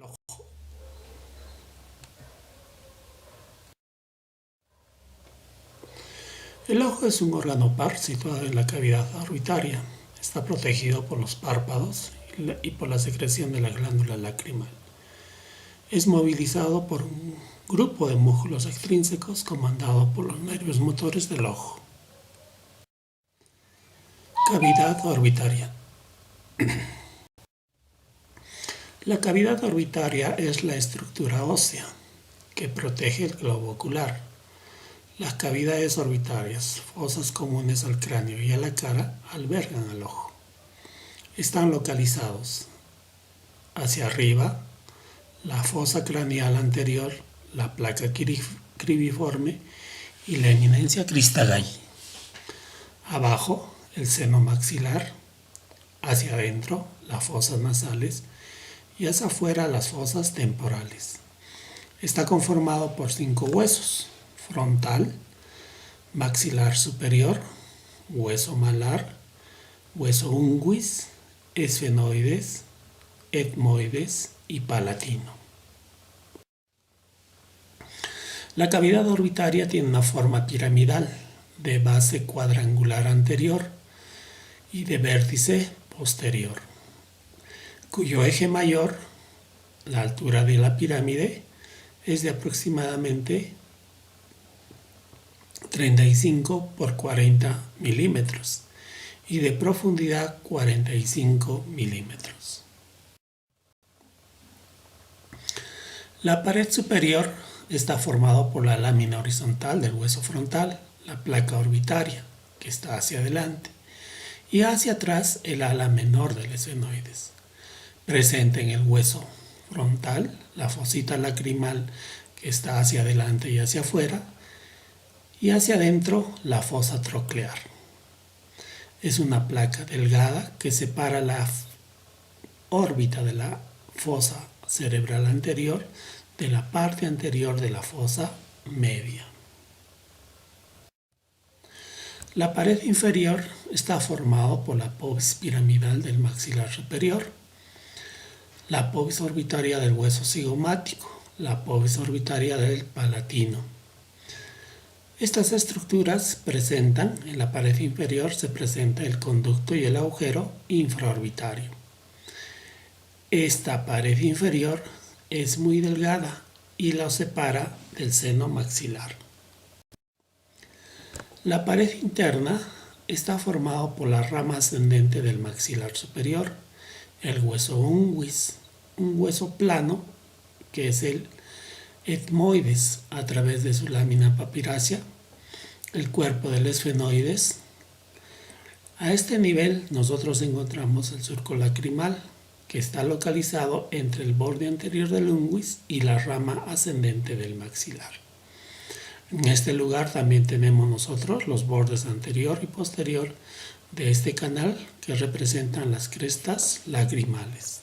ojo. El ojo es un órgano par situado en la cavidad orbitaria. Está protegido por los párpados y por la secreción de la glándula lacrimal. Es movilizado por un grupo de músculos extrínsecos comandado por los nervios motores del ojo. Cavidad orbitaria. La cavidad orbitaria es la estructura ósea que protege el globo ocular. Las cavidades orbitarias, fosas comunes al cráneo y a la cara, albergan al ojo. Están localizados hacia arriba, la fosa craneal anterior, la placa cribiforme y la eminencia cristalae. Abajo, el seno maxilar, hacia adentro, las fosas nasales y hacia afuera, las fosas temporales. Está conformado por 5 huesos: frontal, maxilar superior, hueso malar, hueso unguis, esfenoides, etmoides y palatino. La cavidad orbitaria tiene una forma piramidal, de base cuadrangular anterior y de vértice posterior, cuyo eje mayor, la altura de la pirámide, es de aproximadamente 35 por 40 milímetros y de profundidad 45 milímetros. La pared superior está formada por la lámina horizontal del hueso frontal, la placa orbitaria, que está hacia adelante, y hacia atrás el ala menor del esfenoides. Presente en el hueso frontal la fosita lacrimal, que está hacia adelante y hacia afuera, y hacia adentro la fosa troclear. Es una placa delgada que separa la órbita de la fosa cerebral anterior de la parte anterior de la fosa media. La pared inferior está formada por la apófisis piramidal del maxilar superior, la apófisis orbitaria del hueso cigomático, la apófisis orbitaria del palatino. Estas estructuras presentan, en la pared inferior se presenta el conducto y el agujero infraorbitario. Esta pared inferior es muy delgada y la separa del seno maxilar. La pared interna está formada por la rama ascendente del maxilar superior, el hueso unguis, un hueso plano que es el etmoides a través de su lámina papirácea, el cuerpo del esfenoides. A este nivel nosotros encontramos el surco lacrimal, que está localizado entre el borde anterior del unguis y la rama ascendente del maxilar. En este lugar también tenemos nosotros los bordes anterior y posterior de este canal, que representan las crestas lagrimales.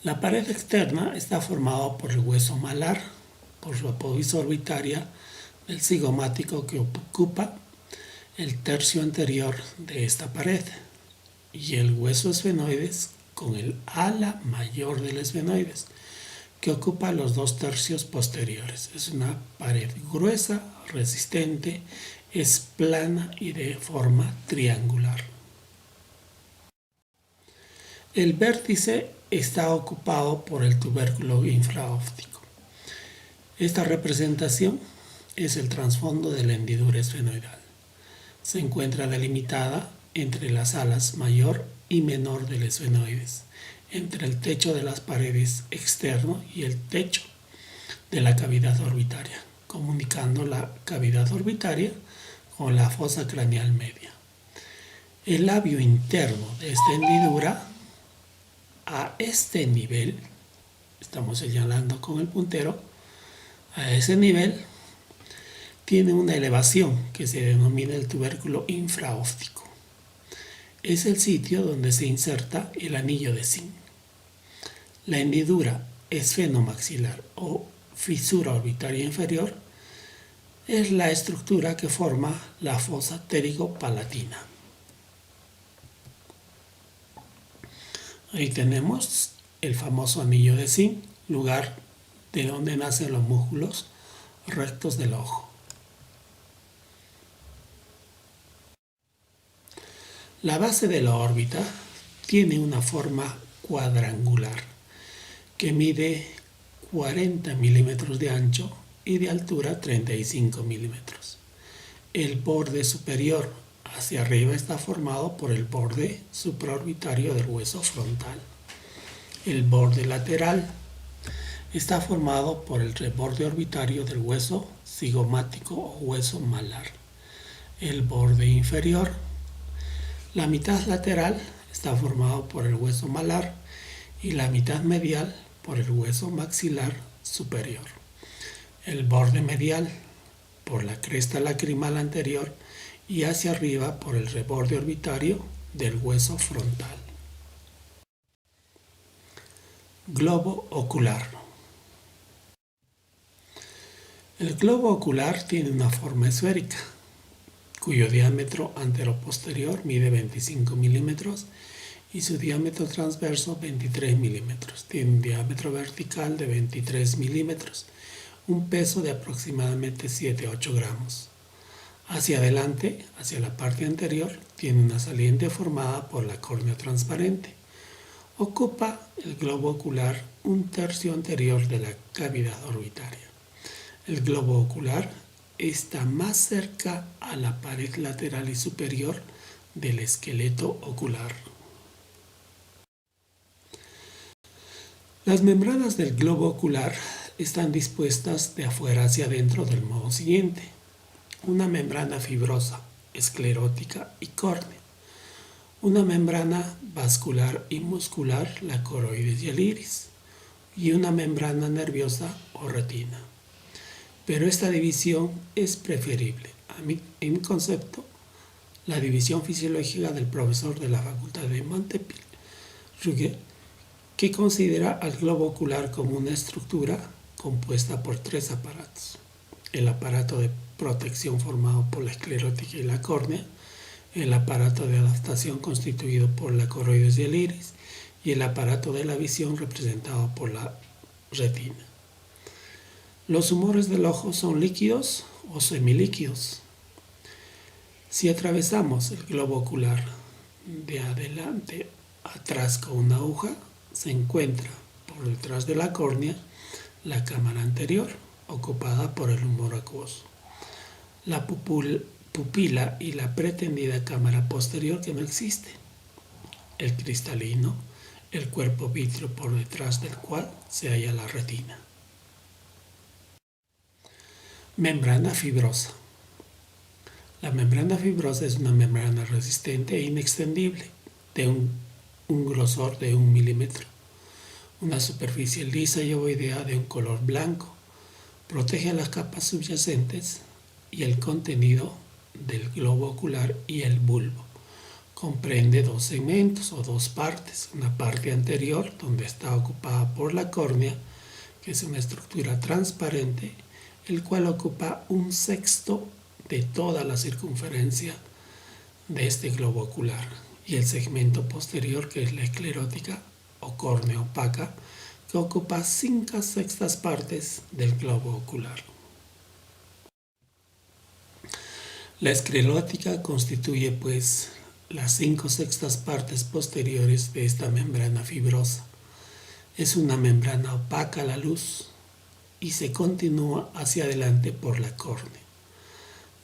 La pared externa está formada por el hueso malar, por su apófisis orbitaria del cigomático, que ocupa el tercio anterior de esta pared, y el hueso esfenoides con el ala mayor del esfenoides, que ocupa los 2 tercios posteriores. Es una pared gruesa, resistente, es plana y de forma triangular. El vértice está ocupado por el tubérculo infraóptico. Esta representación es el trasfondo de la hendidura esfenoidal. Se encuentra delimitada entre las alas mayor y menor del esfenoides, entre el techo de las paredes externo y el techo de la cavidad orbitaria, comunicando la cavidad orbitaria con la fosa craneal media. El labio interno de esta hendidura, a este nivel, estamos señalando con el puntero, a ese nivel tiene una elevación que se denomina el tubérculo infraóptico. Es el sitio donde se inserta el anillo de zinc. La hendidura esfenomaxilar o fisura orbitaria inferior es la estructura que forma la fosa pterigo-palatina. Ahí tenemos el famoso anillo de zinc, lugar de donde nacen los músculos rectos del ojo. La base de la órbita tiene una forma cuadrangular que mide 40 milímetros de ancho y de altura 35 milímetros. El borde superior hacia arriba está formado por el borde supraorbitario del hueso frontal. El borde lateral está formado por el reborde orbitario del hueso cigomático o hueso malar. El borde inferior, la mitad lateral, está formado por el hueso malar y la mitad medial por el hueso maxilar superior. El borde medial por la cresta lacrimal anterior y hacia arriba por el reborde orbitario del hueso frontal. Globo ocular. El globo ocular tiene una forma esférica, cuyo diámetro anteroposterior mide 25 milímetros y su diámetro transverso 23 milímetros. Tiene un diámetro vertical de 23 milímetros, un peso de aproximadamente 7-8 gramos. Hacia adelante, hacia la parte anterior, tiene una saliente formada por la córnea transparente. Ocupa el globo ocular un tercio anterior de la cavidad orbitaria. El globo ocular está más cerca a la pared lateral y superior del esqueleto ocular. Las membranas del globo ocular están dispuestas de afuera hacia adentro del modo siguiente. Una membrana fibrosa, esclerótica y córnea. Una membrana vascular y muscular, la coroides y el iris. Y una membrana nerviosa o retina. Pero esta división es preferible, en mi concepto, la división fisiológica del profesor de la Facultad de Montpellier, Ruguet, que considera al globo ocular como una estructura compuesta por 3 aparatos. El aparato de protección formado por la esclerótica y la córnea, el aparato de adaptación constituido por la coroides y el iris, y el aparato de la visión representado por la retina. Los humores del ojo son líquidos o semilíquidos. Si atravesamos el globo ocular de adelante atrás con una aguja, se encuentra por detrás de la córnea la cámara anterior, ocupada por el humor acuoso. La pupila y la pretendida cámara posterior que no existe. El cristalino, el cuerpo vítreo por detrás del cual se halla la retina. Membrana fibrosa. La membrana fibrosa es una membrana resistente e inextendible, de un grosor de 1 milímetro, una superficie lisa y ovoidea de un color blanco, protege las capas subyacentes y el contenido del globo ocular y el bulbo. Comprende 2 segmentos o 2 partes, una parte anterior donde está ocupada por la córnea, que es una estructura transparente, el cual ocupa 1/6 de toda la circunferencia de este globo ocular, y el segmento posterior, que es la esclerótica o córnea opaca, que ocupa 5/6 partes del globo ocular. La esclerótica constituye pues las 5/6 partes posteriores de esta membrana fibrosa. Es una membrana opaca a la luz y se continúa hacia adelante por la córnea.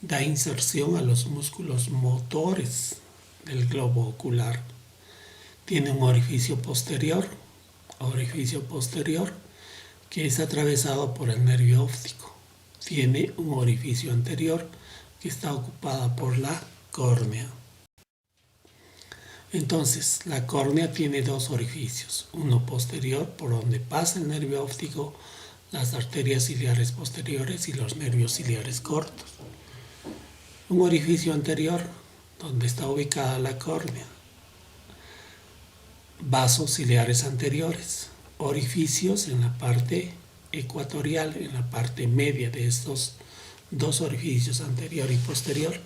Da inserción a los músculos motores del globo ocular. Tiene un orificio posterior que es atravesado por el nervio óptico. Tiene un orificio anterior que está ocupada por la córnea. Entonces, la córnea tiene 2 orificios, uno posterior por donde pasa el nervio óptico, las arterias ciliares posteriores y los nervios ciliares cortos. Un orificio anterior donde está ubicada la córnea. Vasos ciliares anteriores, orificios en la parte ecuatorial, en la parte media de estos 2 orificios, anterior y posterior,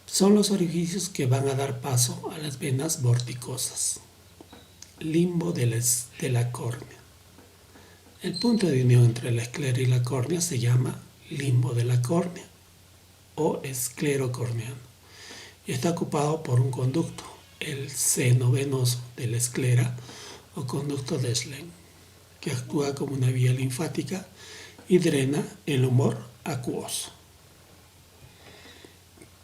son los orificios que van a dar paso a las venas vorticosas. limbo de la córnea. El punto de unión entre la esclera y la córnea se llama limbo de la córnea o esclero corneano y está ocupado por un conducto, el seno venoso de la esclera o conducto de Schlenk, que actúa como una vía linfática y drena el humor acuoso.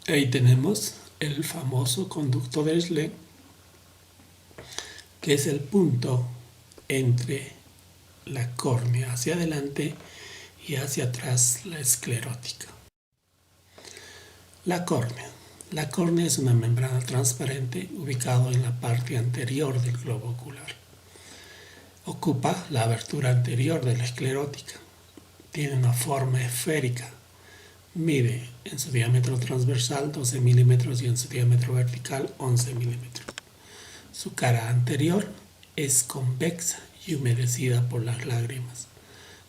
Ahí tenemos el famoso conducto de Schlenk, que es el punto entre la córnea hacia adelante y hacia atrás la esclerótica. La córnea. La córnea es una membrana transparente ubicada en la parte anterior del globo ocular. Ocupa la abertura anterior de la esclerótica. Tiene una forma esférica. Mide en su diámetro transversal 12 milímetros y en su diámetro vertical 11 milímetros. Su cara anterior es convexa y humedecida por las lágrimas.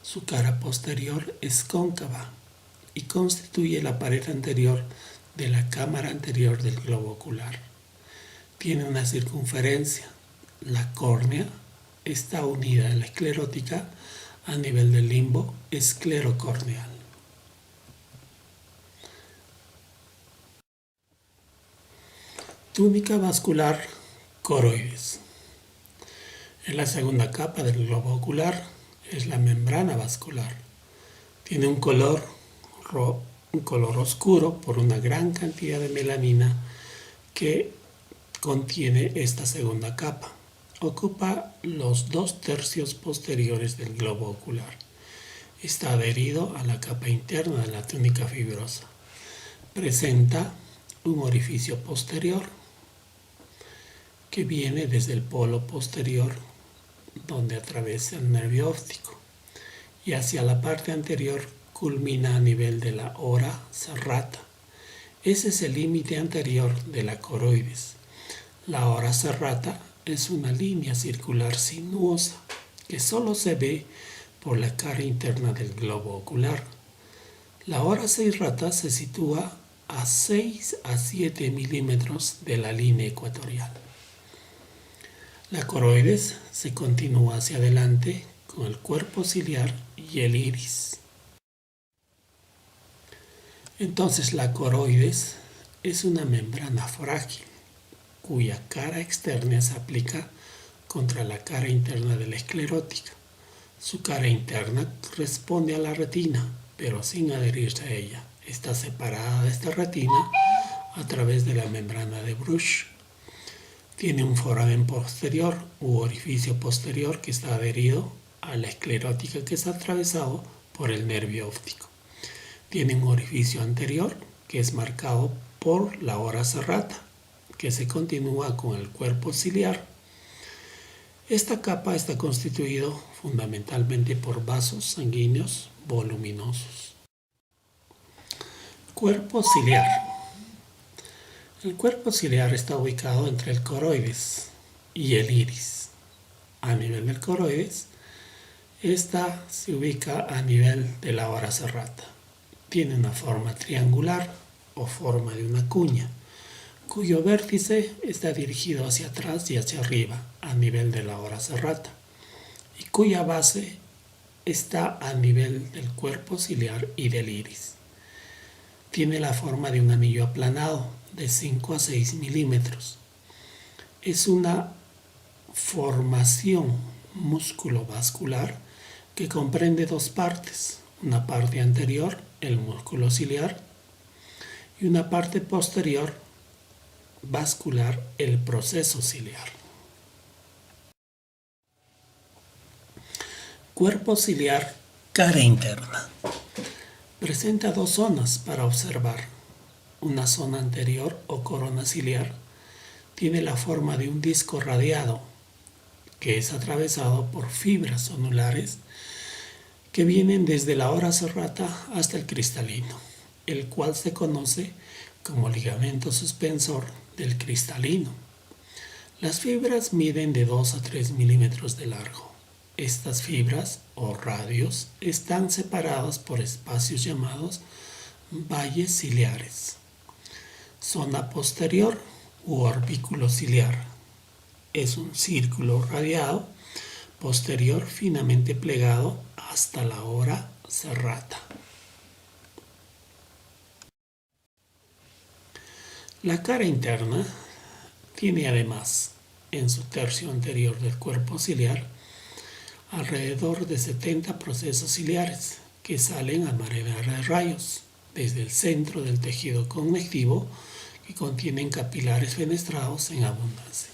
Su cara posterior es cóncava y constituye la pared anterior de la cámara anterior del globo ocular. Tiene una circunferencia. La córnea está unida a la esclerótica a nivel del limbo esclerocorneal. Túnica vascular coroides. En la segunda capa del globo ocular es la membrana vascular. Tiene un color oscuro por una gran cantidad de melanina que contiene esta segunda capa. Ocupa los 2/3 posteriores del globo ocular. Está adherido a la capa interna de la túnica fibrosa. Presenta un orificio posterior que viene desde el polo posterior donde atraviesa el nervio óptico y hacia la parte anterior culmina a nivel de la ora serrata. Ese es el límite anterior de la coroides. La ora serrata es una línea circular sinuosa que solo se ve por la cara interna del globo ocular. La ora serrata se sitúa a 6 a 7 milímetros de la línea ecuatorial. La coroides se continúa hacia adelante con el cuerpo ciliar y el iris. Entonces la coroides es una membrana frágil cuya cara externa se aplica contra la cara interna de la esclerótica. Su cara interna responde a la retina, pero sin adherirse a ella. Está separada de esta retina a través de la membrana de Bruch. Tiene un foramen posterior u orificio posterior que está adherido a la esclerótica que está atravesado por el nervio óptico. Tiene un orificio anterior que es marcado por la ora serrata, que se continúa con el cuerpo ciliar. Esta capa está constituida fundamentalmente por vasos sanguíneos voluminosos. Cuerpo ciliar. El cuerpo ciliar está ubicado entre el coroides y el iris. A nivel del coroides, esta se ubica a nivel de la ora serrata. Tiene una forma triangular o forma de una cuña, cuyo vértice está dirigido hacia atrás y hacia arriba a nivel de la ora serrata, y cuya base está a nivel del cuerpo ciliar y del iris. Tiene la forma de un anillo aplanado de 5 a 6 milímetros. Es una formación músculo-vascular que comprende dos partes, una parte anterior, el músculo ciliar, y una parte posterior, vascular, el proceso ciliar. Cuerpo ciliar, cara interna. Presenta dos zonas para observar. Una zona anterior o corona ciliar tiene la forma de un disco radiado que es atravesado por fibras zonulares que vienen desde la ora serrata hasta el cristalino, el cual se conoce como ligamento suspensor del cristalino. Las fibras miden de 2 a 3 milímetros de largo. Estas fibras o radios están separadas por espacios llamados valles ciliares. Zona posterior u orbículo ciliar. es un círculo radiado, posterior finamente plegado hasta la hora serrata. La cara interna tiene además, en su tercio anterior del cuerpo ciliar, alrededor de 70 procesos ciliares que salen a manera de rayos desde el centro del tejido conectivo que contienen capilares fenestrados en abundancia.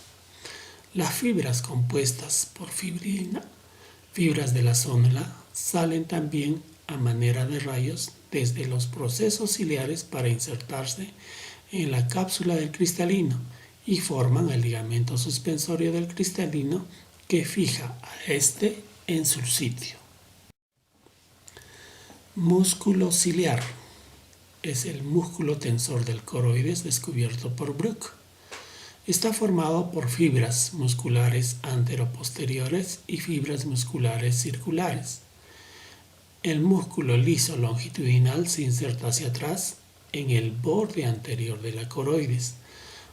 Las fibras compuestas por fibrina, fibras de la zónula, salen también a manera de rayos desde los procesos ciliares para insertarse en la cápsula del cristalino y forman el ligamento suspensorio del cristalino que fija a este en su sitio. Músculo ciliar es el músculo tensor del coroides descubierto por Bruch. Está formado por fibras musculares anteroposteriores y fibras musculares circulares. El músculo liso longitudinal se inserta hacia atrás en el borde anterior de la coroides.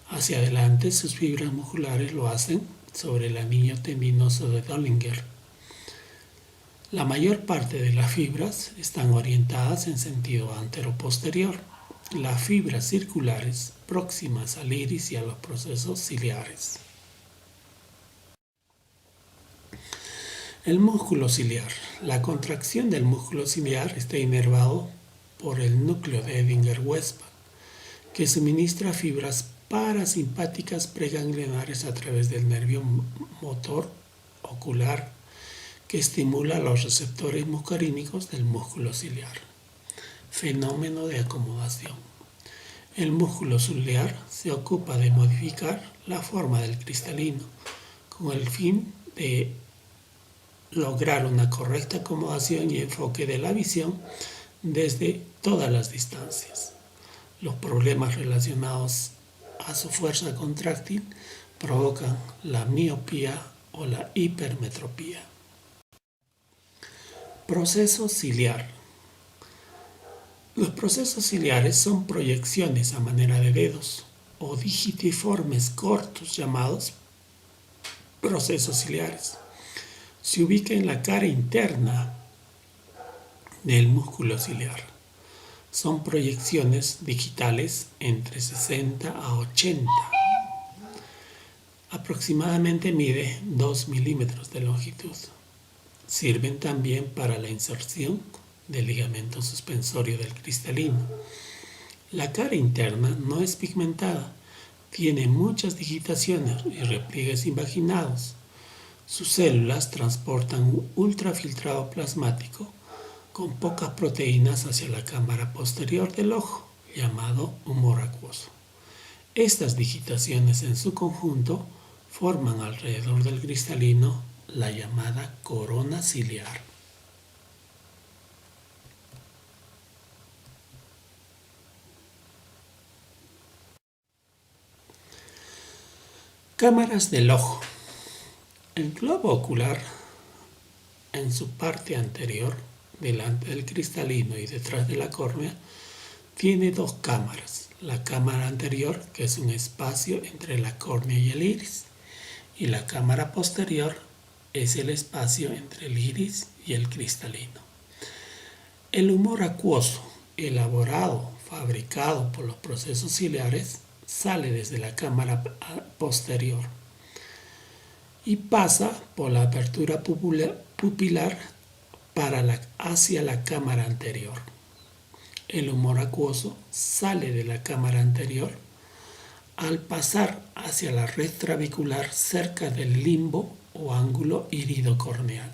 Hacia adelante sus fibras musculares lo hacen sobre el anillo tendinoso de Döllinger. La mayor parte de las fibras están orientadas en sentido anteroposterior. Las fibras circulares próximas al iris y a los procesos ciliares. El músculo ciliar. La contracción del músculo ciliar está inervado por el núcleo de Edinger-Westphal, que suministra fibras parasimpáticas preganglionares a través del nervio motor ocular que estimula los receptores muscarínicos del músculo ciliar. Fenómeno de acomodación. El músculo ciliar se ocupa de modificar la forma del cristalino con el fin de lograr una correcta acomodación y enfoque de la visión desde todas las distancias. Los problemas relacionados a su fuerza contráctil provocan la miopía o la hipermetropía. Proceso ciliar. Los procesos ciliares son proyecciones a manera de dedos o digitiformes cortos llamados procesos ciliares. Se ubica en la cara interna del músculo ciliar. Son proyecciones digitales entre 60 a 80. Aproximadamente mide 2 milímetros de longitud. Sirven también para la inserción del ligamento suspensorio del cristalino. La cara interna no es pigmentada, tiene muchas digitaciones y repliegues invaginados. Sus células transportan un ultrafiltrado plasmático con pocas proteínas hacia la cámara posterior del ojo, llamado humor acuoso. Estas digitaciones en su conjunto forman alrededor del cristalino la llamada corona ciliar. Cámaras del ojo. El globo ocular, en su parte anterior, delante del cristalino y detrás de la córnea, tiene dos cámaras. La cámara anterior, que es un espacio entre la córnea y el iris, y la cámara posterior es el espacio entre el iris y el cristalino. El humor acuoso, elaborado, fabricado por los procesos ciliares, sale desde la cámara posterior y pasa por la apertura pupilar hacia la cámara anterior. El humor acuoso sale de la cámara anterior al pasar hacia la red trabecular cerca del limbo o ángulo iridocorneal.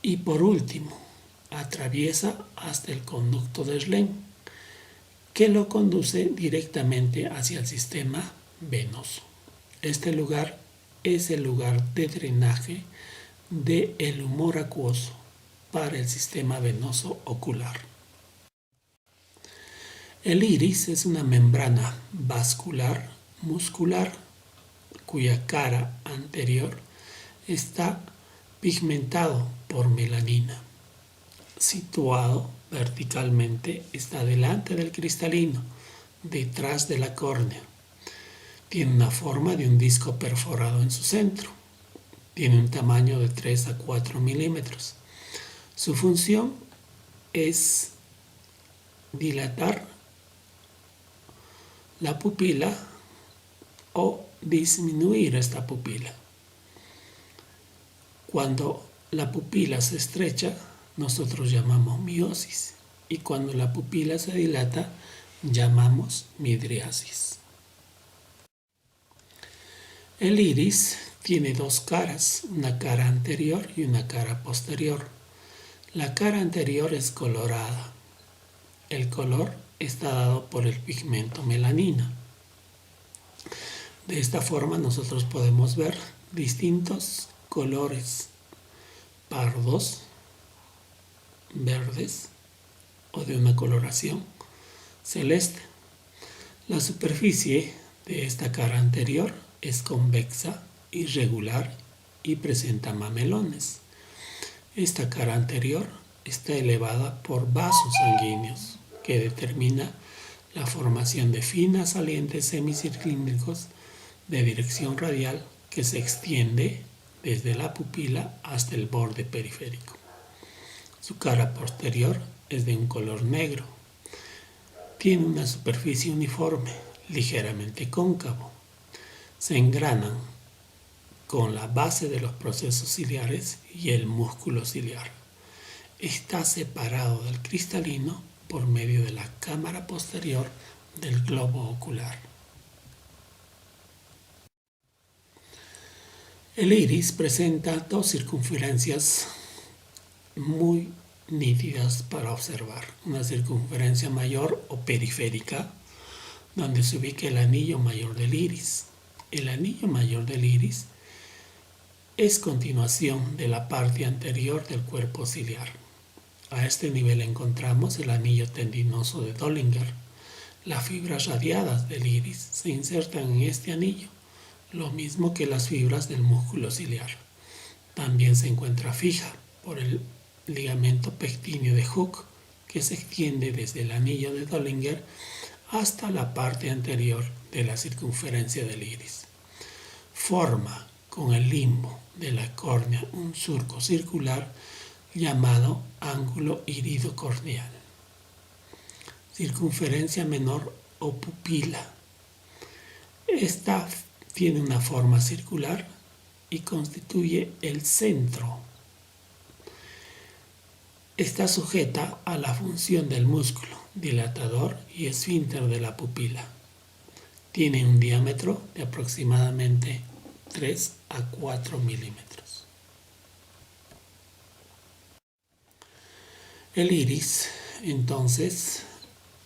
Y por último, atraviesa hasta el conducto de Schlenk, que lo conduce directamente hacia el sistema venoso. Este lugar es el lugar de drenaje del humor acuoso para el sistema venoso ocular. El iris es una membrana vascular muscular cuya cara anterior está pigmentado por melanina. Situado verticalmente, está delante del cristalino, detrás de la córnea. Tiene una forma de un disco perforado en su centro. Tiene un tamaño de 3 a 4 milímetros. Su función es dilatar la pupila o disminuir esta pupila. Cuando la pupila se estrecha, nosotros llamamos miosis, y cuando la pupila se dilata, llamamos midriasis. El iris tiene dos caras, una cara anterior y una cara posterior. La cara anterior es colorada. El color está dado por el pigmento melanina. De esta forma nosotros podemos ver distintos colores pardos, verdes o de una coloración celeste. La superficie de esta cara anterior es convexa, irregular y presenta mamelones. Esta cara anterior está elevada por vasos sanguíneos que determina la formación de finas salientes semicilíndricos de dirección radial que se extiende desde la pupila hasta el borde periférico. Su cara posterior es de un color negro. Tiene una superficie uniforme, ligeramente cóncavo. Se engranan con la base de los procesos ciliares y el músculo ciliar. Está separado del cristalino por medio de la cámara posterior del globo ocular. El iris presenta dos circunferencias muy nítidas para observar. Una circunferencia mayor o periférica, donde se ubica el anillo mayor del iris. El anillo mayor del iris es continuación de la parte anterior del cuerpo ciliar. A este nivel encontramos el anillo tendinoso de Döllinger. Las fibras radiadas del iris se insertan en este anillo, lo mismo que las fibras del músculo ciliar. También se encuentra fija por el ligamento pectíneo de Hooke, que se extiende desde el anillo de Döllinger hasta la parte anterior de la circunferencia del iris. Forma con el limbo de la córnea un surco circular llamado ángulo iridocorneal. Circunferencia menor o pupila. Esta tiene una forma circular y constituye el centro. Está sujeta a la función del músculo dilatador y esfínter de la pupila. Tiene un diámetro de aproximadamente 3 a 4 milímetros. El iris, entonces,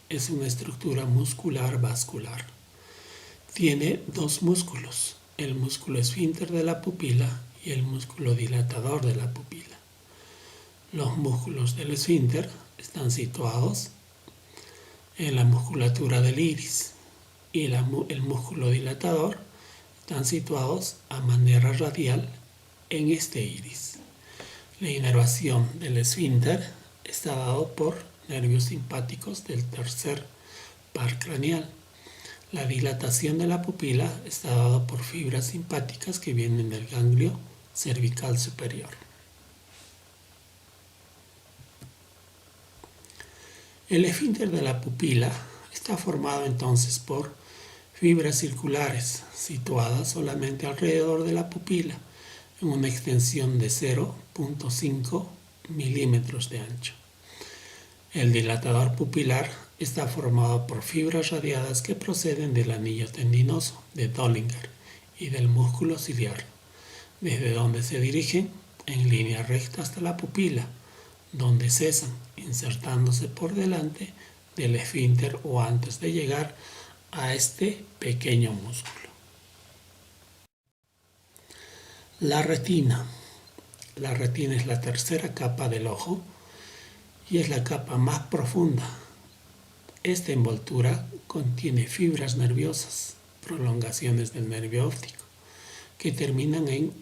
es una estructura muscular vascular. Tiene dos músculos, el músculo esfínter de la pupila y el músculo dilatador de la pupila. Los músculos del esfínter están situados en la musculatura del iris y el músculo dilatador están situados a manera radial en este iris. La inervación del esfínter está dado por nervios simpáticos del tercer par craneal. La dilatación de la pupila está dada por fibras simpáticas que vienen del ganglio cervical superior. El esfínter de la pupila está formado entonces por fibras circulares situadas solamente alrededor de la pupila en una extensión de 0.5 milímetros de ancho. El dilatador pupilar está formado por fibras radiadas que proceden del anillo tendinoso de Döllinger y del músculo ciliar, desde donde se dirigen en línea recta hasta la pupila, donde cesan, insertándose por delante del esfínter o antes de llegar a este pequeño músculo. La retina. La retina es la tercera capa del ojo y es la capa más profunda. Esta envoltura contiene fibras nerviosas, prolongaciones del nervio óptico, que terminan en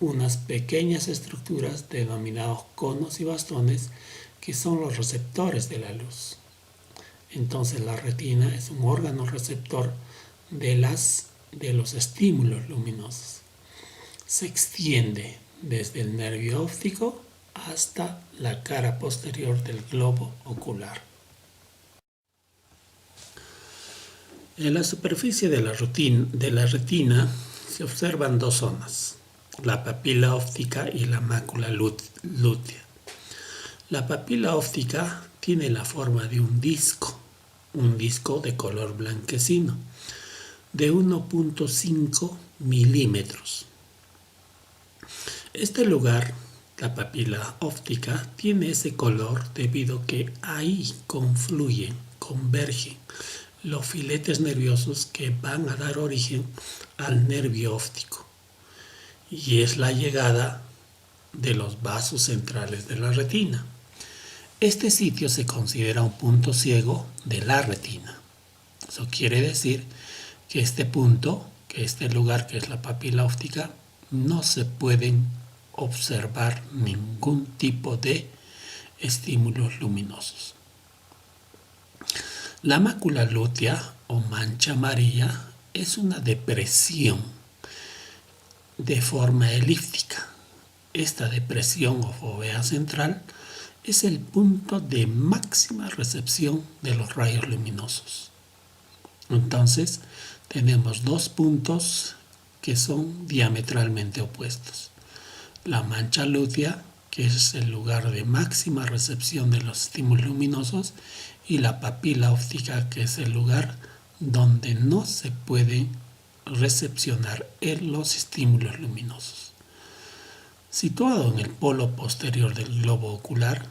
unas pequeñas estructuras denominados conos y bastones que son los receptores de la luz. Entonces la retina es un órgano receptor de las de los estímulos luminosos. Se extiende desde el nervio óptico hasta la cara posterior del globo ocular. En la superficie de la retina se observan dos zonas, la papila óptica y la mácula lútea. La papila óptica tiene la forma de un disco de color blanquecino, de 1.5 milímetros. Este lugar, la papila óptica, tiene ese color debido a que ahí convergen los filetes nerviosos que van a dar origen al nervio óptico, y es la llegada de los vasos centrales de la retina. Este sitio se considera un punto ciego de la retina. Eso quiere decir que este lugar que es la papila óptica, no se pueden observar ningún tipo de estímulos luminosos. La mácula lútea o mancha amarilla es una depresión de forma elíptica. Esta depresión o fovea central es el punto de máxima recepción de los rayos luminosos. Entonces, tenemos dos puntos que son diametralmente opuestos. La mancha lútea, que es el lugar de máxima recepción de los estímulos luminosos, y la papila óptica, que es el lugar donde no se pueden recepcionar los estímulos luminosos. Situado en el polo posterior del globo ocular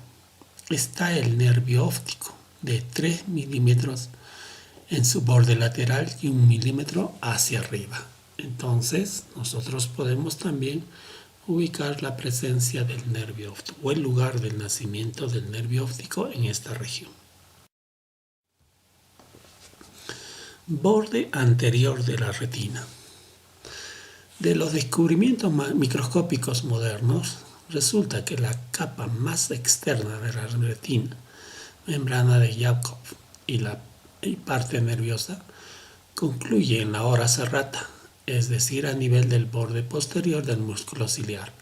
está el nervio óptico de 3 milímetros en su borde lateral y 1 milímetro hacia arriba. Entonces, nosotros podemos también ubicar la presencia del nervio óptico o el lugar del nacimiento del nervio óptico en esta región. Borde anterior de la retina. De los descubrimientos microscópicos modernos, resulta que la capa más externa de la retina, membrana de Yakov y la parte nerviosa, concluye en la hora serrata, es decir, a nivel del borde posterior del músculo ciliar,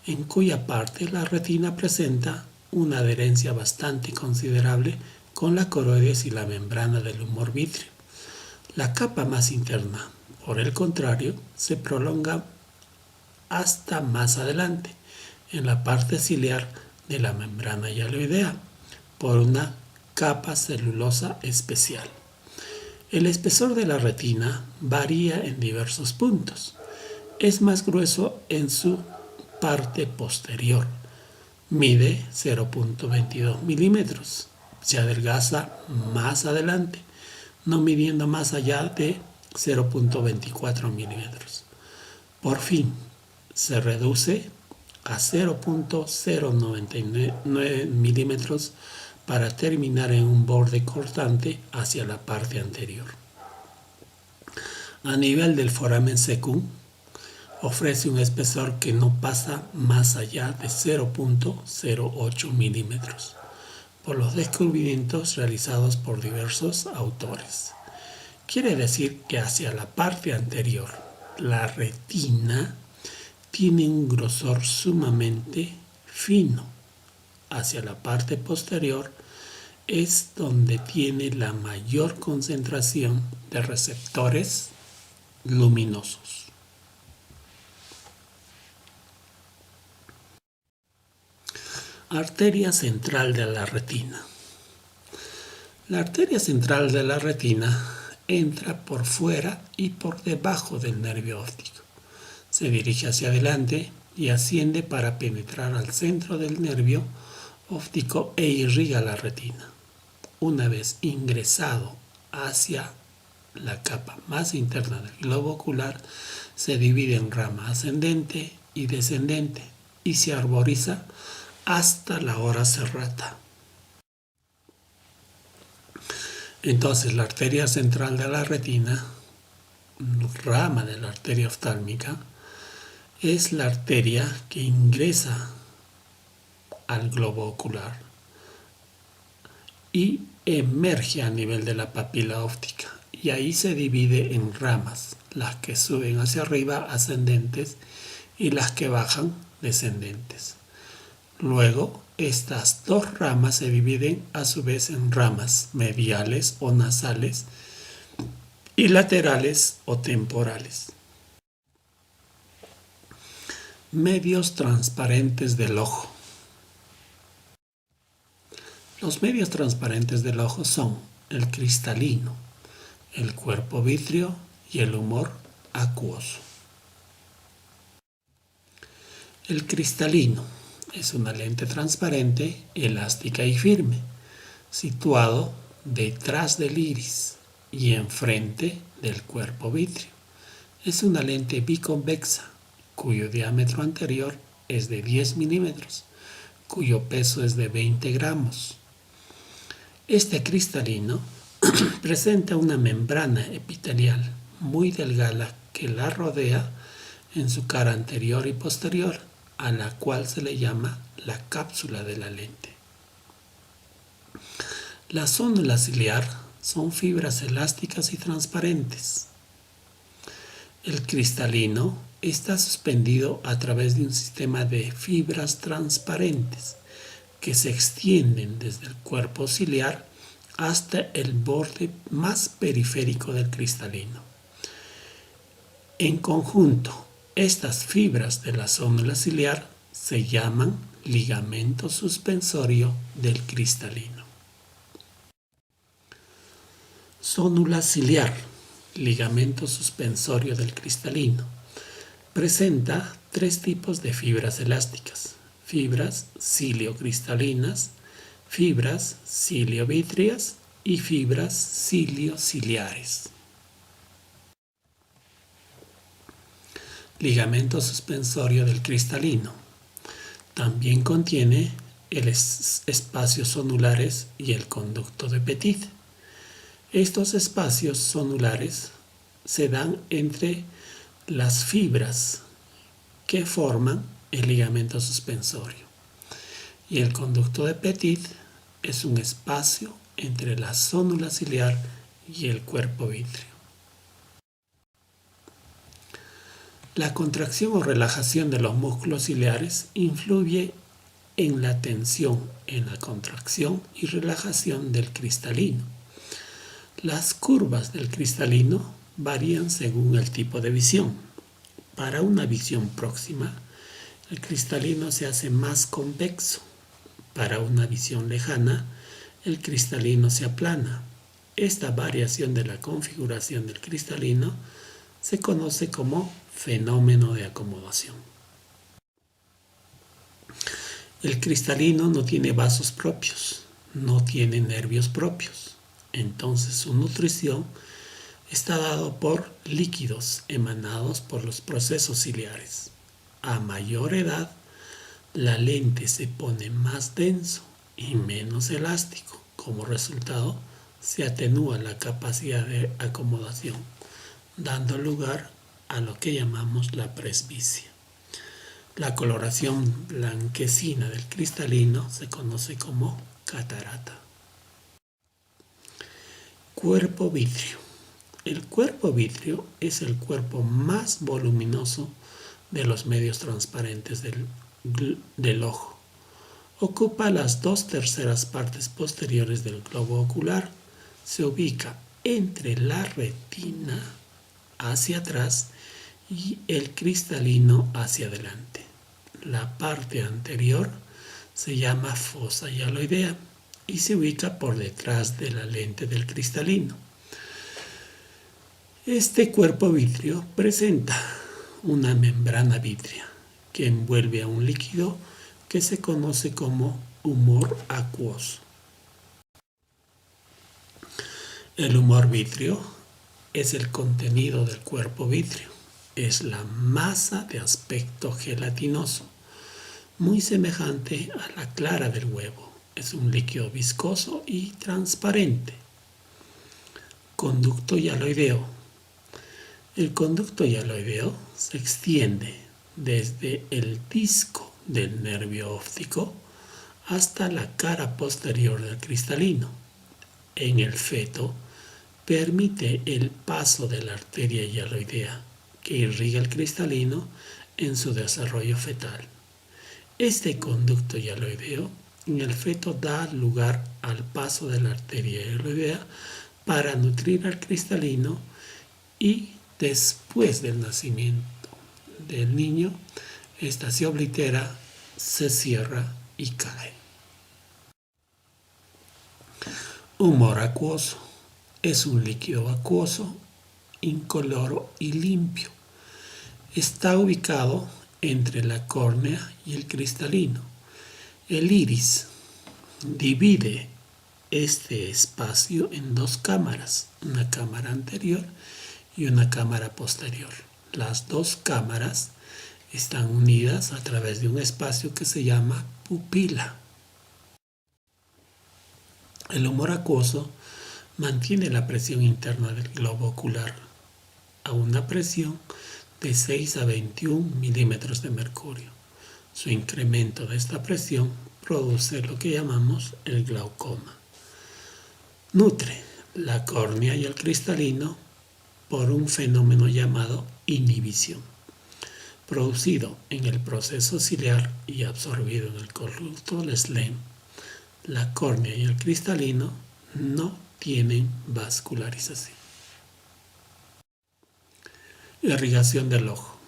en cuya parte la retina presenta una adherencia bastante considerable con la coroides y la membrana del humor vítreo. La capa más interna, por el contrario, se prolonga hasta más adelante, en la parte ciliar de la membrana hialoidea, por una capa celulosa especial. El espesor de la retina varía en diversos puntos. Es más grueso en su parte posterior. Mide 0.22 milímetros. Se adelgaza más adelante, no midiendo más allá de 0.24 milímetros. Por fin, se reduce a 0.099 milímetros para terminar en un borde cortante hacia la parte anterior. A nivel del foramen secum, ofrece un espesor que no pasa más allá de 0.08 milímetros, por los descubrimientos realizados por diversos autores. Quiere decir que hacia la parte anterior, la retina tiene un grosor sumamente fino. Hacia la parte posterior es donde tiene la mayor concentración de receptores luminosos. Arteria central de la retina. La arteria central de la retina entra por fuera y por debajo del nervio óptico. Se dirige hacia adelante y asciende para penetrar al centro del nervio óptico e irriga la retina. Una vez ingresado hacia la capa más interna del globo ocular, se divide en rama ascendente y descendente y se arboriza hasta la hora serrata. Entonces, la arteria central de la retina, rama de la arteria oftálmica, es la arteria que ingresa al globo ocular y emerge a nivel de la papila óptica, y ahí se divide en ramas. las que suben hacia arriba ascendentes y las que bajan descendentes. Luego, estas dos ramas se dividen a su vez en ramas mediales o nasales y laterales o temporales. Medios transparentes del ojo. Los medios transparentes del ojo son el cristalino, el cuerpo vítreo y el humor acuoso. El cristalino es una lente transparente, elástica y firme, situado detrás del iris y enfrente del cuerpo vítreo. Es una lente biconvexa, cuyo diámetro anterior es de 10 milímetros, cuyo peso es de 20 gramos. Este cristalino presenta una membrana epitelial muy delgada que la rodea en su cara anterior y posterior, a la cual se le llama la cápsula de la lente. La zónula ciliar son fibras elásticas y transparentes. El cristalino está suspendido a través de un sistema de fibras transparentes que se extienden desde el cuerpo ciliar hasta el borde más periférico del cristalino. En conjunto, estas fibras de la zónula ciliar se llaman ligamento suspensorio del cristalino. Zónula ciliar, ligamento suspensorio del cristalino. Presenta tres tipos de fibras elásticas: fibras ciliocristalinas, fibras ciliovítreas y fibras ciliociliares. Ligamento suspensorio del cristalino. También contiene el espacios zonulares y el conducto de Petit. Estos espacios zonulares se dan entre las fibras que forman el ligamento suspensorio, y el conducto de Petit es un espacio entre la zónula ciliar y el cuerpo vítreo. La contracción o relajación de los músculos ciliares influye en la tensión, en la contracción y relajación del cristalino. Las curvas del cristalino varían según el tipo de visión. Para una visión próxima, el cristalino se hace más convexo. Para una visión lejana, el cristalino se aplana. Esta variación de la configuración del cristalino se conoce como fenómeno de acomodación. El cristalino no tiene vasos propios, no tiene nervios propios. Entonces su nutrición está dado por líquidos emanados por los procesos ciliares. A mayor edad, la lente se pone más denso y menos elástico. Como resultado, se atenúa la capacidad de acomodación, dando lugar a lo que llamamos la presbicia. La coloración blanquecina del cristalino se conoce como catarata. Cuerpo vítreo. El cuerpo vítreo es el cuerpo más voluminoso de los medios transparentes del ojo. Ocupa las 2/3 partes posteriores del globo ocular. Se ubica entre la retina hacia atrás y el cristalino hacia adelante. La parte anterior se llama fosa hialoidea y se ubica por detrás de la lente del cristalino. Este cuerpo vítreo presenta una membrana vítrea que envuelve a un líquido que se conoce como humor acuoso. El humor vítreo es el contenido del cuerpo vítreo. Es la masa de aspecto gelatinoso, muy semejante a la clara del huevo. Es un líquido viscoso y transparente. Conducto hialoideo. El conducto hialoideo se extiende desde el disco del nervio óptico hasta la cara posterior del cristalino. En el feto, permite el paso de la arteria hialoidea que irriga el cristalino en su desarrollo fetal. Este conducto hialoideo en el feto da lugar al paso de la arteria hialoidea para nutrir al cristalino y después del nacimiento del niño, esta se oblitera, se cierra y cae. Humor acuoso. Es un líquido acuoso, incoloro y limpio. Está ubicado entre la córnea y el cristalino. El iris divide este espacio en dos cámaras, una cámara anterior y una cámara posterior. Las dos cámaras están unidas a través de un espacio que se llama pupila. El humor acuoso mantiene la presión interna del globo ocular a una presión de 6 a 21 milímetros de mercurio. Su incremento de esta presión produce lo que llamamos el glaucoma. Nutre la córnea y el cristalino por un fenómeno llamado inhibición, producido en el proceso ciliar y absorbido en el conducto del Schlemm. La córnea y el cristalino no tienen vascularización. Irrigación del ojo.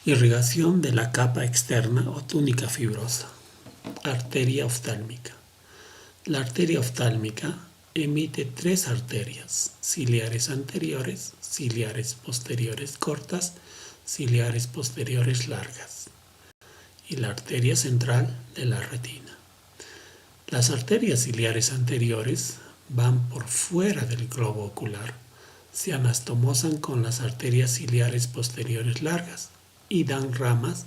Irrigación de la capa externa o túnica fibrosa. Arteria oftálmica. La arteria oftálmica emite tres arterias: ciliares anteriores, ciliares posteriores cortas, ciliares posteriores largas, y la arteria central de la retina. Las arterias ciliares anteriores van por fuera del globo ocular, se anastomosan con las arterias ciliares posteriores largas y dan ramas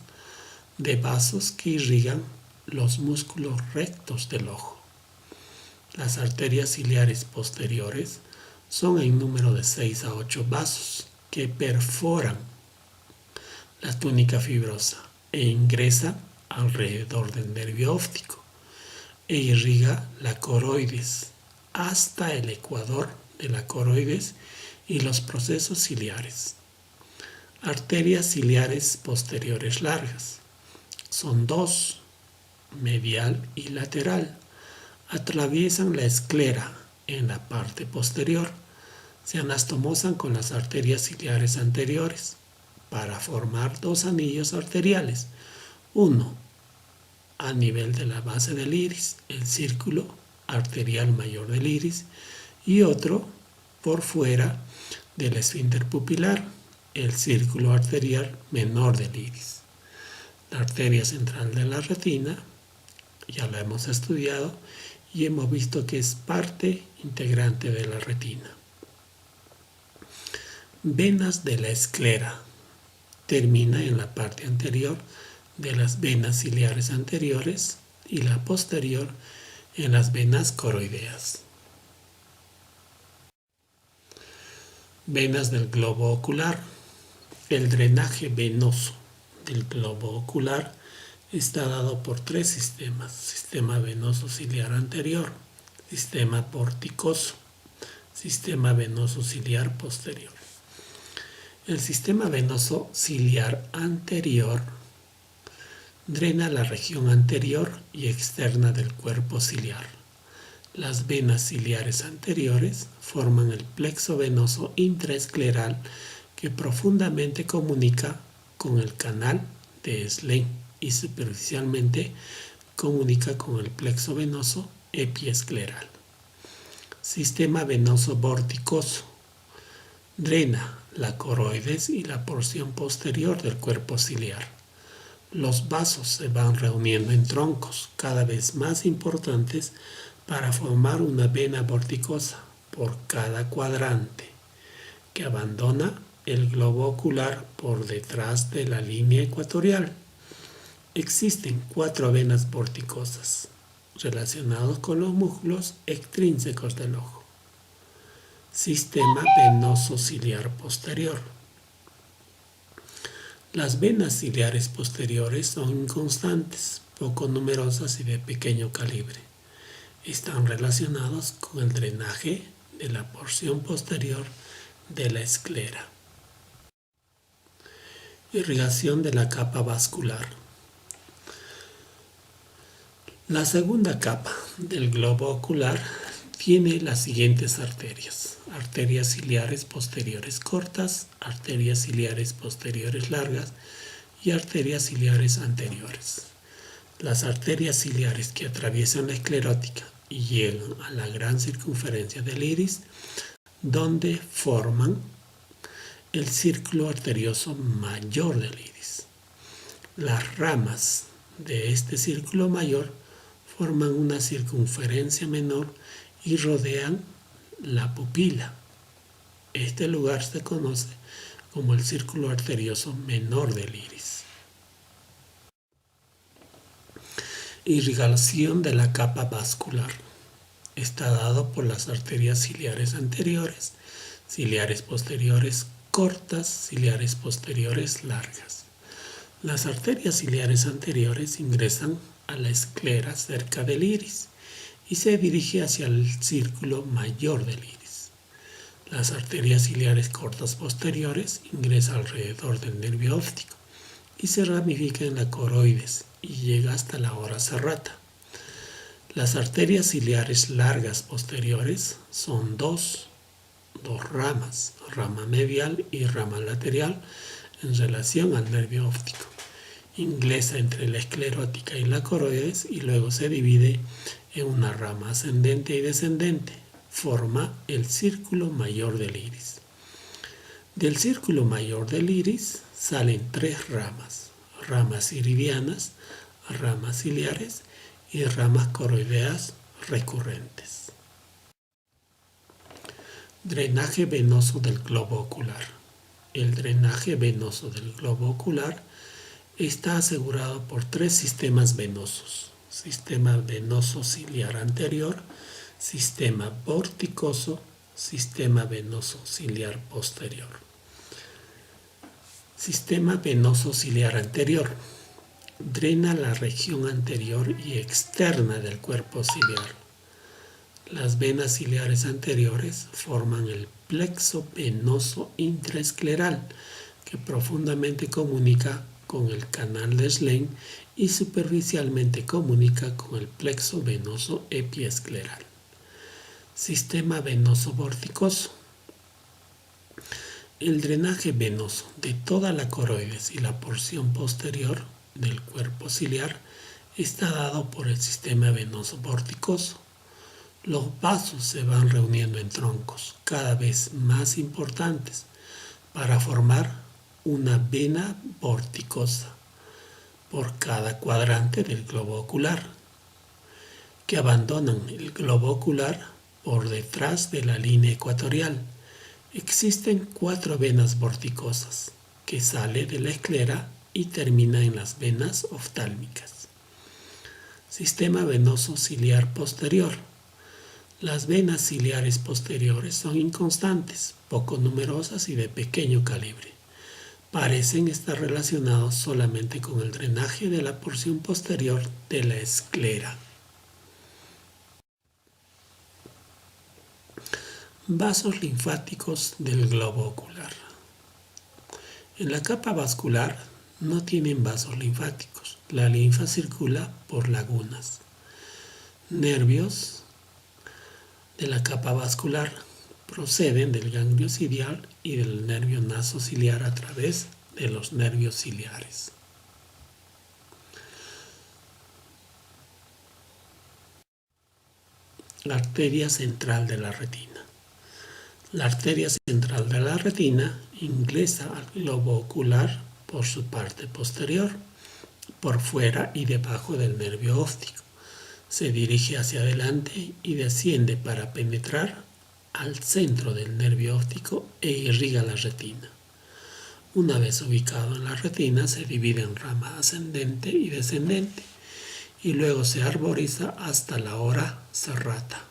de vasos que irrigan los músculos rectos del ojo. Las arterias ciliares posteriores son en número de 6 a 8 vasos que perforan la túnica fibrosa e ingresan alrededor del nervio óptico e irriga la coroides hasta el ecuador de la coroides y los procesos ciliares. Arterias ciliares posteriores largas. Son dos, medial y lateral. Atraviesan la esclera en la parte posterior. Se anastomosan con las arterias ciliares anteriores para formar dos anillos arteriales. Uno a nivel de la base del iris, el círculo arterial mayor del iris, y otro por fuera del esfínter pupilar, el círculo arterial menor del iris. La arteria central de la retina, ya la hemos estudiado y hemos visto que es parte integrante de la retina. Venas de la esclera. Termina en la parte anterior de las venas ciliares anteriores y la posterior en las venas coroideas. Venas del globo ocular. El drenaje venoso del globo ocular está dado por tres sistemas: sistema venoso ciliar anterior, sistema porticoso, sistema venoso ciliar posterior. El sistema venoso ciliar anterior drena la región anterior y externa del cuerpo ciliar. Las venas ciliares anteriores forman el plexo venoso intraescleral que profundamente comunica con el canal de Schlemm y superficialmente comunica con el plexo venoso epiescleral. Sistema venoso vorticoso. Drena la coroides y la porción posterior del cuerpo ciliar. Los vasos se van reuniendo en troncos cada vez más importantes para formar una vena vorticosa por cada cuadrante, que abandona el globo ocular por detrás de la línea ecuatorial. Existen 4 venas vorticosas relacionadas con los músculos extrínsecos del ojo. Sistema venoso ciliar posterior. Las venas ciliares posteriores son inconstantes, poco numerosas y de pequeño calibre. están relacionados con el drenaje de la porción posterior de la esclera. Irrigación de la capa vascular. La segunda capa del globo ocular tiene las siguientes arterias: arterias ciliares posteriores cortas, arterias ciliares posteriores largas y arterias ciliares anteriores. Las arterias ciliares que atraviesan la esclerótica y llegan a la gran circunferencia del iris, donde forman el círculo arterioso mayor del iris. Las ramas de este círculo mayor forman una circunferencia menor y rodean la pupila. Este lugar se conoce como el círculo arterioso menor del iris. Irrigación de la capa vascular. Está dado por las arterias ciliares anteriores, ciliares posteriores cortas, ciliares posteriores largas. Las arterias ciliares anteriores ingresan a la esclera cerca del iris y se dirige hacia el círculo mayor del iris. Las arterias ciliares cortas posteriores ingresan alrededor del nervio óptico y se ramifica en la coroides y llega hasta la ora serrata. Las arterias ciliares largas posteriores son dos ramas, rama medial y rama lateral, en relación al nervio óptico. Ingresa entre la esclerótica y la coroides y luego se divide en una rama ascendente y descendente. Forma el círculo mayor del iris. Del círculo mayor del iris salen tres ramas: ramas iridianas, ramas ciliares y ramas coroideas recurrentes. Drenaje venoso del globo ocular. El drenaje venoso del globo ocular está asegurado por tres sistemas venosos: sistema venoso ciliar anterior, sistema vorticoso, sistema venoso ciliar posterior. Sistema venoso ciliar anterior. Drena la región anterior y externa del cuerpo ciliar. Las venas ciliares anteriores forman el plexo venoso intraescleral, que profundamente comunica con el canal de Schlenk y superficialmente comunica con el plexo venoso epiescleral. Sistema venoso vorticoso. El drenaje venoso de toda la coroides y la porción posterior del cuerpo ciliar está dado por el sistema venoso vorticoso. Los vasos se van reuniendo en troncos cada vez más importantes para formar una vena vorticosa por cada cuadrante del globo ocular, que abandonan el globo ocular por detrás de la línea ecuatorial. Existen 4 venas vorticosas que salen de la esclera y terminan en las venas oftálmicas. Sistema venoso ciliar posterior. Las venas ciliares posteriores son inconstantes, poco numerosas y de pequeño calibre. Parecen estar relacionados solamente con el drenaje de la porción posterior de la esclera. Vasos linfáticos del globo ocular. En la capa vascular no tienen vasos linfáticos. La linfa circula por lagunas. Nervios de la capa vascular proceden del ganglio ciliar y del nervio nasociliar a través de los nervios ciliares. La arteria central de la retina. La arteria central de la retina ingresa al globo ocular por su parte posterior, por fuera y debajo del nervio óptico. Se dirige hacia adelante y desciende para penetrar al centro del nervio óptico e irriga la retina. Una vez ubicado en la retina, se divide en rama ascendente y descendente y luego se arboriza hasta la ora serrata.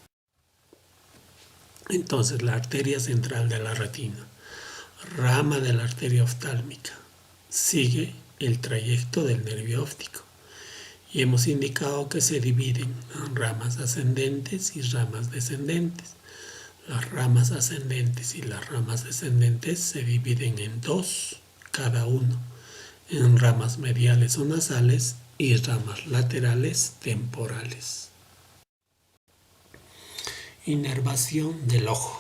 Entonces, la arteria central de la retina, rama de la arteria oftálmica, sigue el trayecto del nervio óptico y hemos indicado que se dividen en ramas ascendentes y ramas descendentes. Las ramas ascendentes y las ramas descendentes se dividen en dos cada uno, en ramas mediales o nasales y ramas laterales temporales. Inervación del ojo.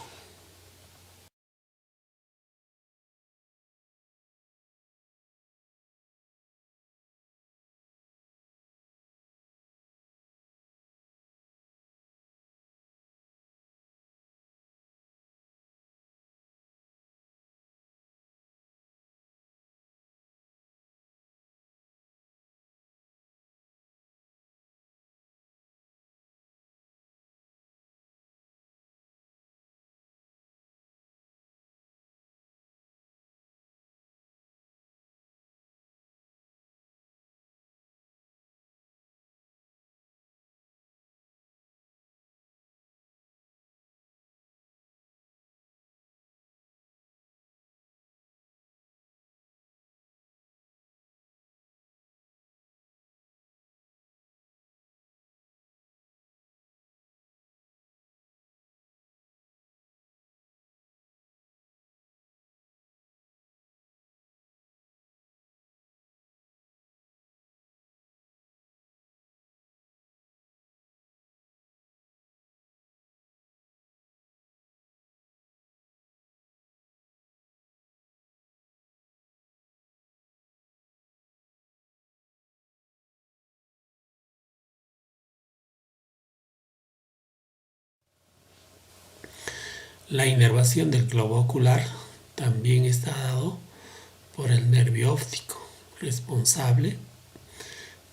La inervación del globo ocular también está dado por el nervio óptico, responsable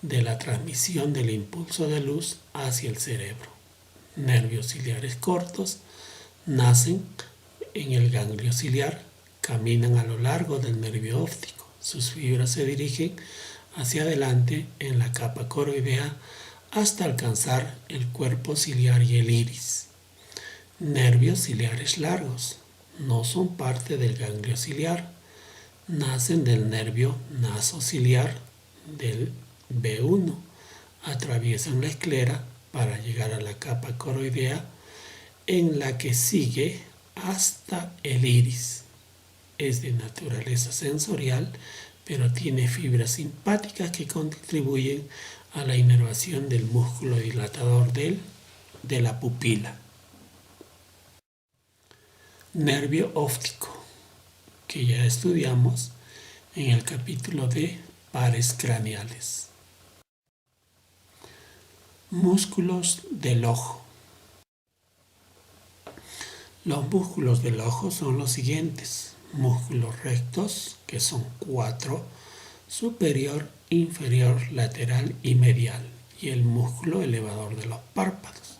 de la transmisión del impulso de luz hacia el cerebro. Nervios ciliares cortos nacen en el ganglio ciliar, caminan a lo largo del nervio óptico. Sus fibras se dirigen hacia adelante en la capa coroidea hasta alcanzar el cuerpo ciliar y el iris. Nervios ciliares largos no son parte del ganglio ciliar, nacen del nervio nasociliar del B1, atraviesan la esclera para llegar a la capa coroidea en la que sigue hasta el iris. Es de naturaleza sensorial, pero tiene fibras simpáticas que contribuyen a la inervación del músculo dilatador de la pupila. Nervio óptico, que ya estudiamos en el capítulo de pares craneales. Músculos del ojo. Los músculos del ojo son los siguientes: músculos rectos, que son 4, superior, inferior, lateral y medial, y el músculo elevador de los párpados.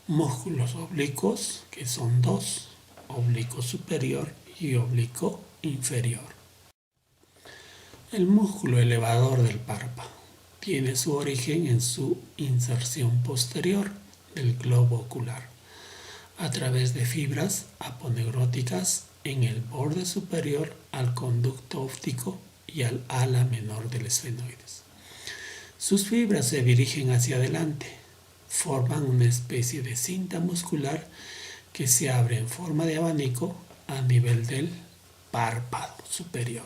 Músculos oblicuos, que son 2, oblicuo superior y oblicuo inferior. El músculo elevador del párpado tiene su origen en su inserción posterior del globo ocular, a través de fibras aponeuróticas en el borde superior al conducto óptico y al ala menor del esfenoides. Sus fibras se dirigen hacia adelante, forman una especie de cinta muscular que se abre en forma de abanico a nivel del párpado superior.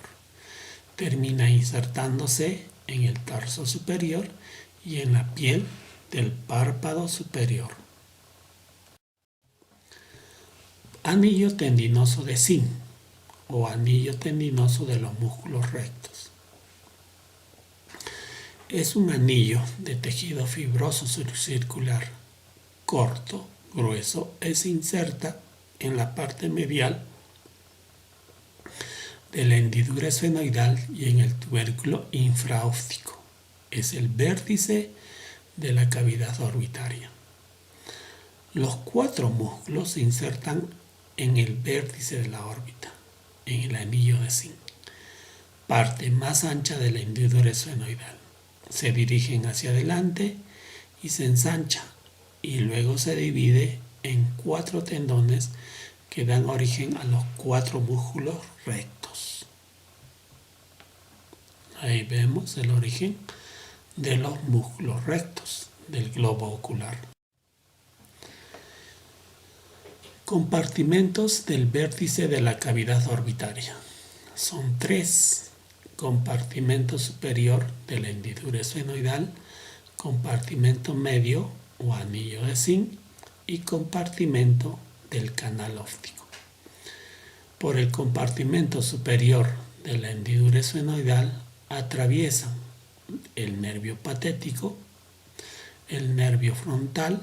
Termina insertándose en el tarso superior y en la piel del párpado superior. Anillo tendinoso de zinc o anillo tendinoso de los músculos rectos. Es un anillo de tejido fibroso circular, corto, grueso, se inserta en la parte medial de la hendidura esfenoidal y en el tubérculo infraóptico. Es el vértice de la cavidad orbitaria. Los 4 músculos se insertan en el vértice de la órbita, en el anillo de zinc, parte más ancha de la hendidura esfenoidal. Se dirigen hacia adelante y se ensancha, y luego se divide en 4 tendones que dan origen a los 4 músculos rectos. Ahí vemos el origen de los músculos rectos del globo ocular. Compartimentos del vértice de la cavidad orbitaria. Son 3: compartimento superior de la hendidura esfenoidal, compartimento medio o anillo de zinc y compartimento del canal óptico. Por el compartimento superior de la hendidura esfenoidal atraviesan el nervio patético, el nervio frontal,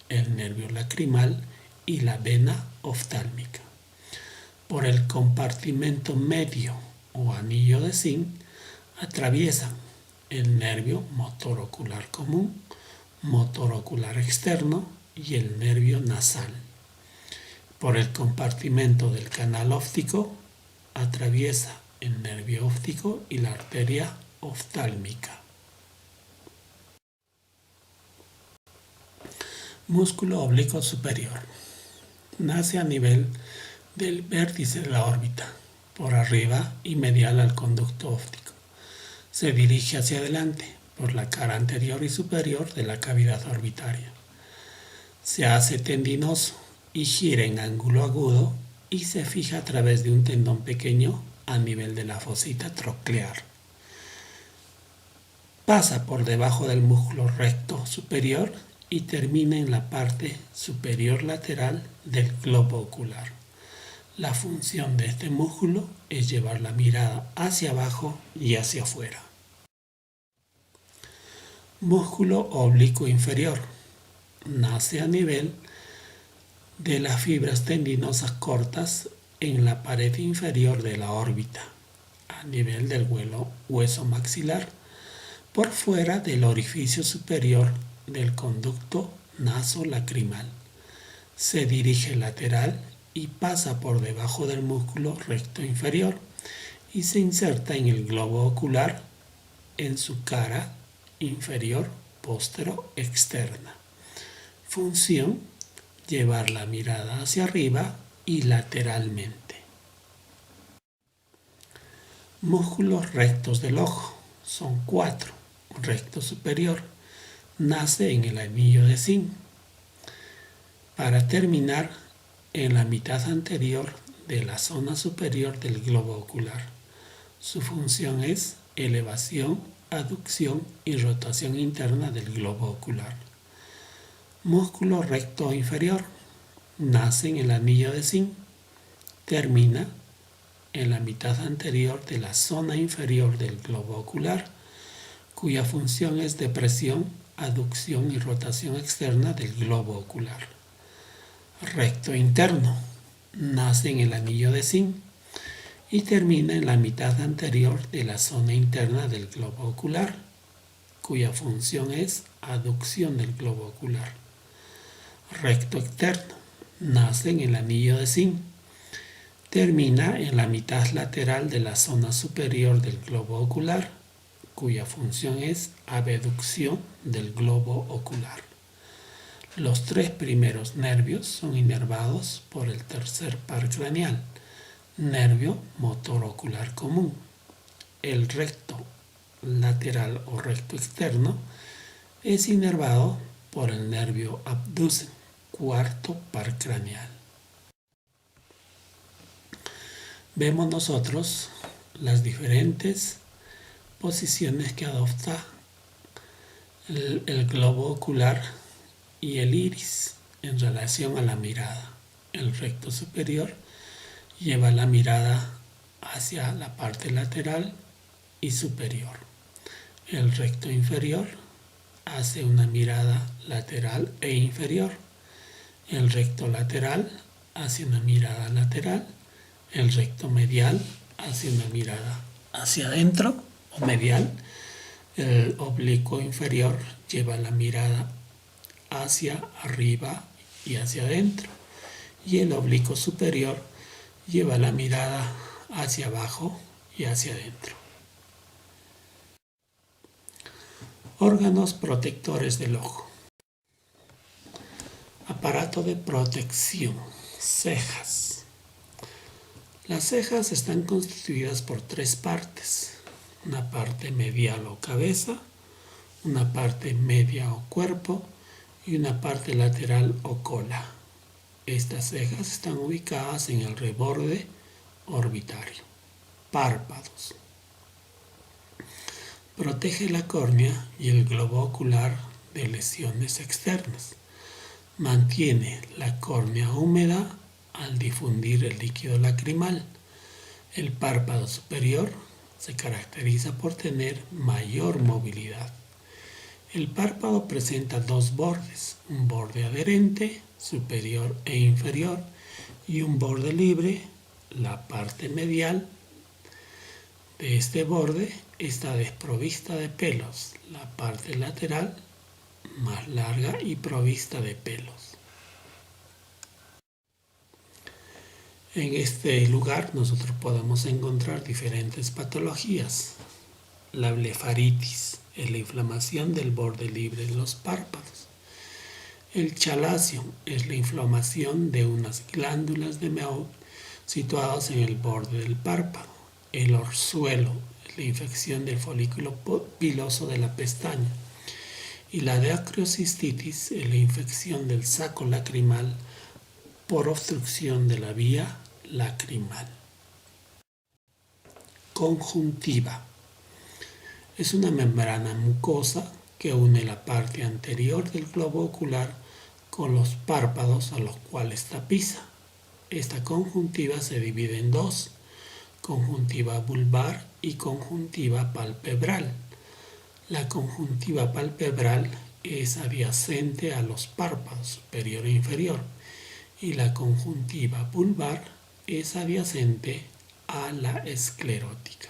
el nervio lacrimal y la vena oftálmica. Por el compartimento medio o anillo de zinc atraviesan el nervio motor ocular común, motor ocular externo y el nervio nasal. Por el compartimento del canal óptico atraviesa el nervio óptico y la arteria oftálmica. Músculo oblicuo superior. Nace a nivel del vértice de la órbita, por arriba y medial al conducto óptico. Se dirige hacia adelante por la cara anterior y superior de la cavidad orbitaria. Se hace tendinoso y gira en ángulo agudo y se fija a través de un tendón pequeño a nivel de la fosita troclear. Pasa por debajo del músculo recto superior y termina en la parte superior lateral del globo ocular. La función de este músculo es llevar la mirada hacia abajo y hacia afuera. Músculo oblicuo inferior. Nace a nivel de las fibras tendinosas cortas en la pared inferior de la órbita, a nivel del hueso maxilar, por fuera del orificio superior del conducto nasolacrimal. Se dirige lateral y pasa por debajo del músculo recto inferior y se inserta en el globo ocular en su cara inferior postero externa. Función: llevar la mirada hacia arriba y lateralmente. Músculos rectos del ojo. Son 4. Recto superior. Nace en el anillo de zinc, para terminar en la mitad anterior de la zona superior del globo ocular. Su función es elevación, aducción y rotación interna del globo ocular. Músculo recto inferior. Nace en el anillo de zinc, termina en la mitad anterior de la zona inferior del globo ocular, cuya función es depresión, aducción y rotación externa del globo ocular. Recto interno. Nace en el anillo de zinc y termina en la mitad anterior de la zona interna del globo ocular, cuya función es aducción del globo ocular. Recto externo. Nace en el anillo de zinc, termina en la mitad lateral de la zona superior del globo ocular, cuya función es abducción del globo ocular. Los 3 primeros nervios son inervados por el tercer par craneal, nervio motor ocular común. El recto lateral o recto externo es inervado por el nervio abducen, cuarto par craneal. Vemos nosotros las diferentes posiciones que adopta el globo ocular y el iris en relación a la mirada. El recto superior lleva la mirada hacia la parte lateral y superior. El recto inferior hace una mirada lateral e inferior. El recto lateral hace una mirada lateral. El recto medial hace una mirada hacia adentro o medial. El oblicuo inferior lleva la mirada hacia arriba y hacia adentro. Y el oblicuo superior lleva la mirada hacia abajo y hacia adentro. Órganos protectores del ojo. Aparato de protección. Cejas. Las cejas están constituidas por 3 partes. Una parte medial o cabeza, una parte media o cuerpo y una parte lateral o cola. Estas cejas están ubicadas en el reborde orbitario. Párpados. Protege la córnea y el globo ocular de lesiones externas. Mantiene la córnea húmeda al difundir el líquido lacrimal. El párpado superior se caracteriza por tener mayor movilidad. El párpado presenta dos bordes, un borde adherente, superior e inferior, y un borde libre, la parte medial de este borde está desprovista de pelos, la parte lateral más larga y provista de pelos. En este lugar nosotros podemos encontrar diferentes patologías. La blefaritis es la inflamación del borde libre de los párpados. El chalacio es la inflamación de unas glándulas de Meibomian situadas en el borde del párpado. El orzuelo es la infección del folículo piloso de la pestaña. Y la dacrocistitis es la infección del saco lacrimal por obstrucción de la vía lacrimal. Conjuntiva. Es una membrana mucosa que une la parte anterior del globo ocular con los párpados a los cuales tapiza. Esta conjuntiva se divide en dos: conjuntiva vulvar y conjuntiva palpebral. La conjuntiva palpebral es adyacente a los párpados superior e inferior y la conjuntiva vulvar es adyacente a la esclerótica.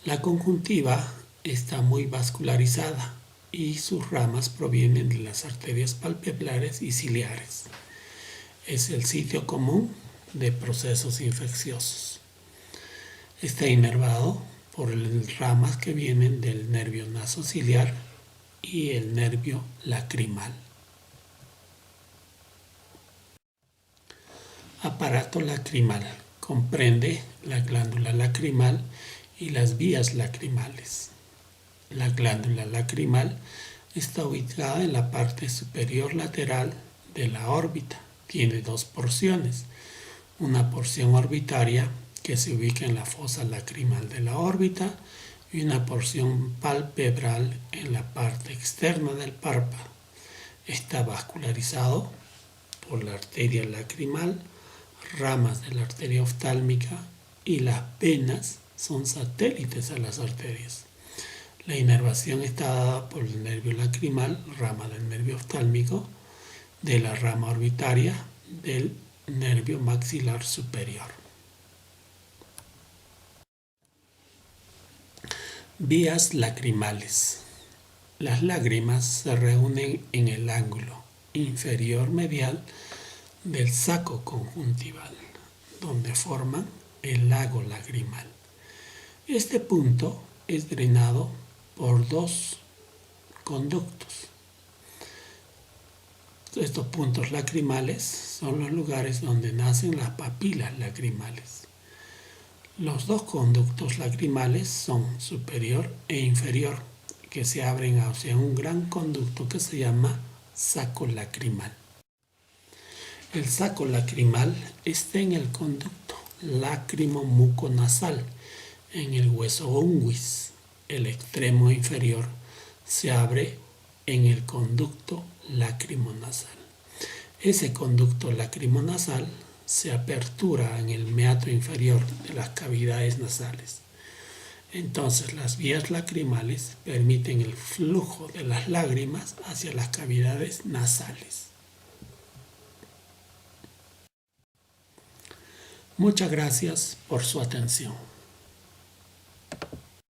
La conjuntiva está muy vascularizada y sus ramas provienen de las arterias palpebrares y ciliares. Es el sitio común de procesos infecciosos. Está inervado por ramas que vienen del nervio nasociliar y el nervio lacrimal. Aparato lacrimal. Comprende la glándula lacrimal y las vías lacrimales. La glándula lacrimal está ubicada en la parte superior lateral de la órbita. Tiene dos porciones. Una porción orbitaria que se ubica en la fosa lacrimal de la órbita y una porción palpebral en la parte externa del párpado. Está vascularizado por la arteria lacrimal, ramas de la arteria oftálmica, y las venas son satélites a las arterias. La inervación está dada por el nervio lacrimal, rama del nervio oftálmico, de la rama orbitaria del nervio maxilar superior. Vías lacrimales. Las lágrimas se reúnen en el ángulo inferior medial del saco conjuntival, donde forman el lago lagrimal. Este punto es drenado por dos conductos. Estos puntos lacrimales son los lugares donde nacen las papilas lacrimales. Los dos conductos lacrimales son superior e inferior, que se abren hacia un gran conducto que se llama saco lacrimal. El saco lacrimal está en el conducto lácrimo-muconasal, en el hueso unguis. El extremo inferior se abre en el conducto lacrimonasal. Ese conducto lacrimonasal se apertura en el meato inferior de las cavidades nasales. Entonces las vías lacrimales permiten el flujo de las lágrimas hacia las cavidades nasales. Muchas gracias por su atención.